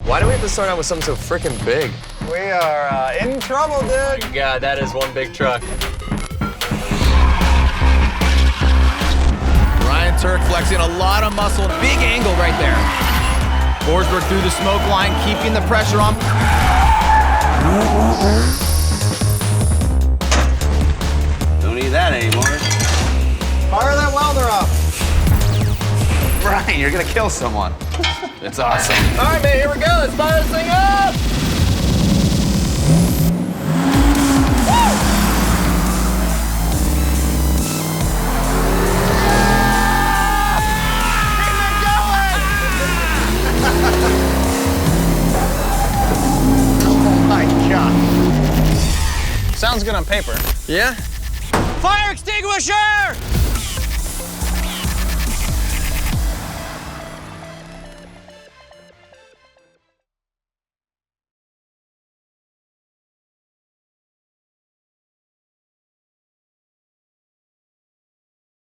Why do we have to start out with something so freaking big? We are in trouble, dude. Oh my God, that is one big truck. Ryan Turk flexing a lot of muscle. Big angle right there. Forsberg through the smoke line, keeping the pressure on. Don't need that anymore. Fire that welder up. Brian, you're gonna kill someone. It's awesome. All right, man, here we go. Let's fire this thing up. Oh my God. Sounds good on paper. Yeah? Fire extinguisher!